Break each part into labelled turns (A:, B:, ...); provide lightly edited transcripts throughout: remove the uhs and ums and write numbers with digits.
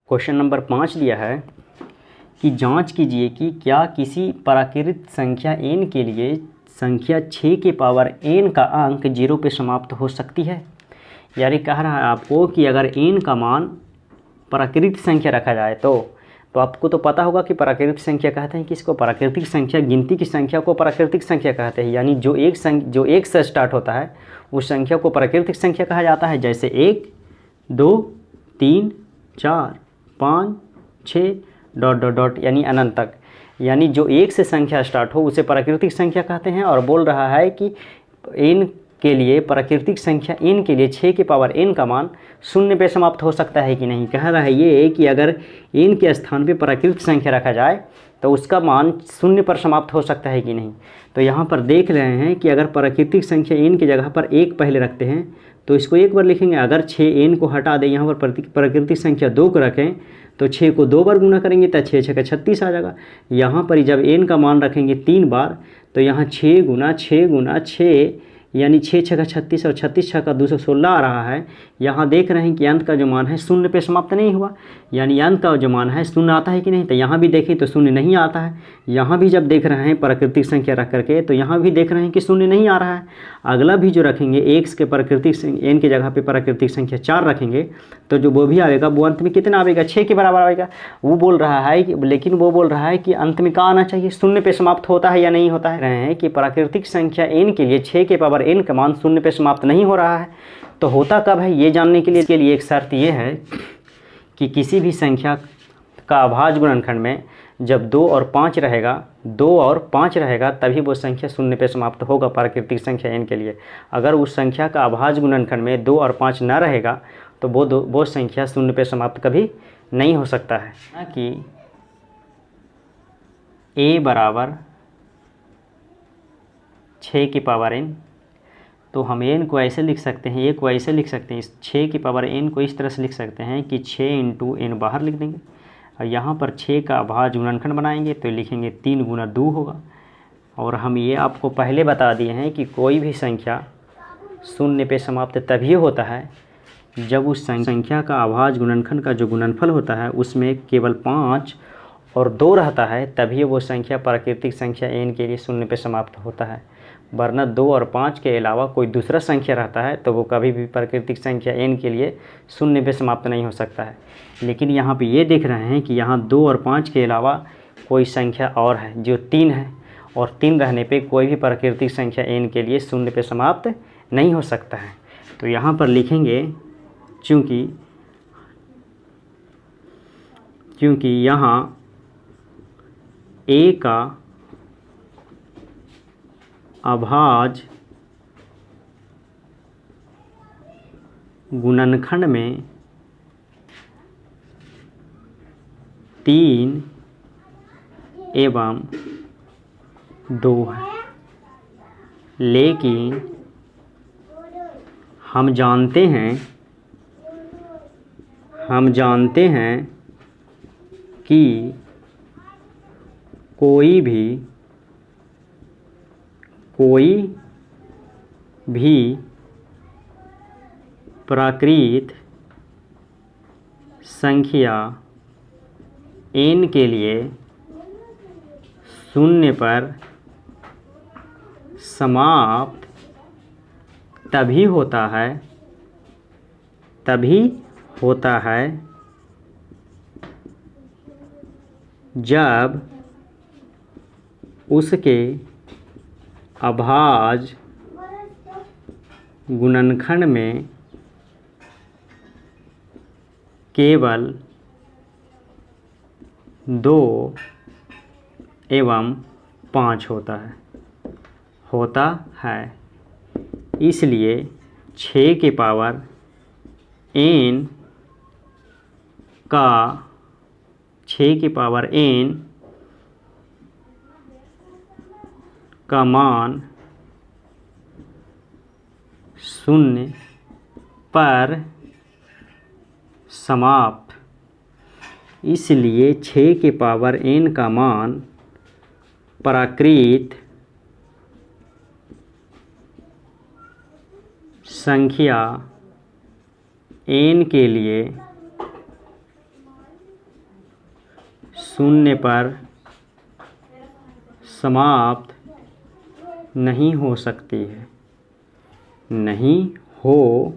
A: Question number 5 दिया है कि जांच कीजिए कि क्या किसी प्राकृत संख्या n के लिए संख्या 6 की पावर n का अंक 0 पे समाप्त हो सकती है। यानी कह रहा है आपको कि अगर n का मान प्राकृत संख्या रखा जाए तो आपको तो पता होगा कि प्राकृतिक संख्या कहते हैं किसको, प्राकृतिक संख्या गिनती की संख्या को प्राकृतिक संख्या कहते हैं। यानी जो एक से स्टार्ट होता है उस संख्या को प्राकृतिक संख्या कहा जाता है। जैसे 1 2 3 4 5 6 ... यानी अनंत तक। यानी जो एक से संख्या स्टार्ट हो उसे प्राकृतिक संख्या कहते हैं। और बोल रहा है कि n के लिए प्राकृतिक संख्या n के लिए 6 की पावर n का मान 0 पे समाप्त हो सकता है कि नहीं। कह रहा है ये कि अगर n के स्थान पे प्राकृतिक संख्या रखा जाए तो उसका मान 0 पर समाप्त हो सकता है कि नहीं। तो यहाँ पर देख रहे हैं कि अगर प्राकृतिक संख्या n की जगह पर 1 पहले रखते हैं तो इसको एक बार लिखेंगे। अगर 6n को हटा दें, यहाँ पर प्राकृतिक संख्या 2 को रखें तो 6 को 2 बार गुना करेंगे तो 6 6 का 36 आ जाएगा। यहाँ पर जब n का मान रखेंगे 3 बार तो यहाँ 6 गुना 6 गुना 6 यानी 6 6 का 36 और 36 6 का 216 आ रहा है। यहाँ देख रहे हैं कि अंत का जो मान है 0 पे समाप्त नहीं हुआ, यानी अंत का जो मान है 0 आता है कि नहीं। तो यहाँ भी देखें तो 0 नहीं आता है। यहाँ भी जब देख रहे हैं प्राकृतिक संख्या रख करके तो यहाँ भी देख रहे हैं कि 0 नहीं आ रहा है। अगला भी जो रखेंगे x के प्राकृतिक n की जगह पे प्राकृतिक संख्या 4 रखेंगे तो जो वो भी आएगा वो अंत में कितना आएगा, 6 के बराबर आएगा। वो बोल रहा है कि लेकिन वो बोल रहा है कि अंत में क्या आना चाहिए, 0 पे समाप्त होता है या नहीं होता है। रहे हैं कि प्राकृतिक संख्या n के लिए 6 के पावर n का मान 0 पे समाप्त नहीं हो रहा है तो होता कब है ये जानने के लिए एक शर्त ये है कि किसी भी संख्या का अभाज्य गुणनखंड में जब 2 और 5 रहेगा तभी वो संख्या 0 पे समाप्त होगा प्राकृतिक संख्या n के लिए। अगर उस संख्या का अभाज्य गुणनखंड में 2 और 5 न रहेगा तो वो संख्या 0 पे समाप्त कभी नहीं हो सकता है। कि a बराबर 6 की पावर n, तो हम n को ऐसे लिख सकते हैं, a को ऐसे लिख सकते हैं, इस 6 की पावर n को इस तरह से लिख सकते हैं कि 6 × n बाहर लिख देंगे और यहाँ पर 6 का अभाज्य गुणनखंड बनाएंगे तो लिखेंगे 3 गुना 2 होगा। और हम ये आपको पहले बता दिए हैं कि कोई भी संख्या 0 पे समाप्त तभी होता है जब उस संख्या का अभाज्य गुणनखंड का जो गुणनफल होता है उसमें केवल 5 और 2 रहता है, तभी वो संख्या प्राकृतिक संख्या n के लिए 0 पे समाप्त होता है। वरना 2 और 5 के अलावा कोई दूसरा संख्या रहता है तो वो कभी भी प्राकृतिक संख्या n के लिए 0 पे समाप्त नहीं हो सकता है। लेकिन यहाँ पे ये देख रहे हैं कि यहाँ 2 और 5 के अलावा कोई संख्या और है जो 3 है, और 3 रहने पे कोई भी प्राकृतिक संख्या n के लिए 0 पे समाप्त नहीं हो सकता है। तो यहाँ पर लिखेंगे क्योंकि यहाँ a का अभाज्य गुणनखंड में 3 एवं 2 है, लेकिन हम जानते हैं कि कोई भी प्राकृत संख्या n के लिए 0 पर समाप्त तभी होता है जब उसके अभाज्य गुणनखंड में केवल 2 एवं 5 होता है। इसलिए 6 की पावर n का मान 0 पर समाप्त। इसलिए 6 की पावर n का मान प्राकृत संख्या n के लिए शून्य पर समाप्त नहीं हो सकती है, नहीं हो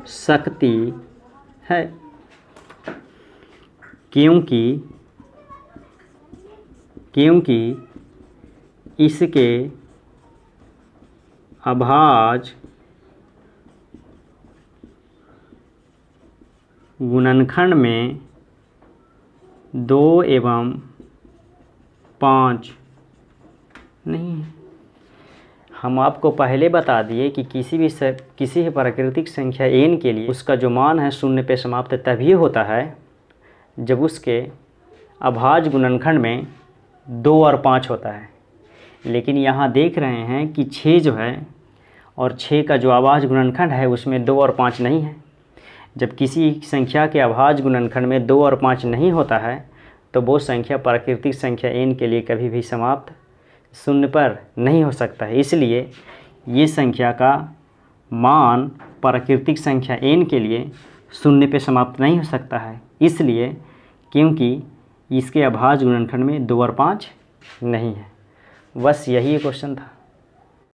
A: सकती है, क्योंकि इसके अभाज्य गुणनखंड में 2 एवं 5 नहीं है। हम आपको पहले बता दिए कि किसी भी प्राकृतिक संख्या n के लिए उसका जो मान है शून्य पे समाप्त तभी होता है जब उसके अभाज्य गुणनखंड में 2 और 5 होता है। लेकिन यहाँ देख रहे हैं कि 6 जो है और 6 का जो अभाज्य गुणनखंड है उसमें 2 और 5 नहीं है। जब किसी संख्या के अभाज्य गुणनखंड में 2 और 5 नहीं होता है तो वो संख्या प्राकृतिक संख्या n के लिए कभी भी समाप्त शून्य पर नहीं हो सकता है। इसलिए ये संख्या का मान प्राकृतिक संख्या n के लिए शून्य पे समाप्त नहीं हो सकता है, इसलिए क्योंकि इसके अभाज्य गुणनखंड में 2 और 5 नहीं है। बस यही क्वेश्चन था।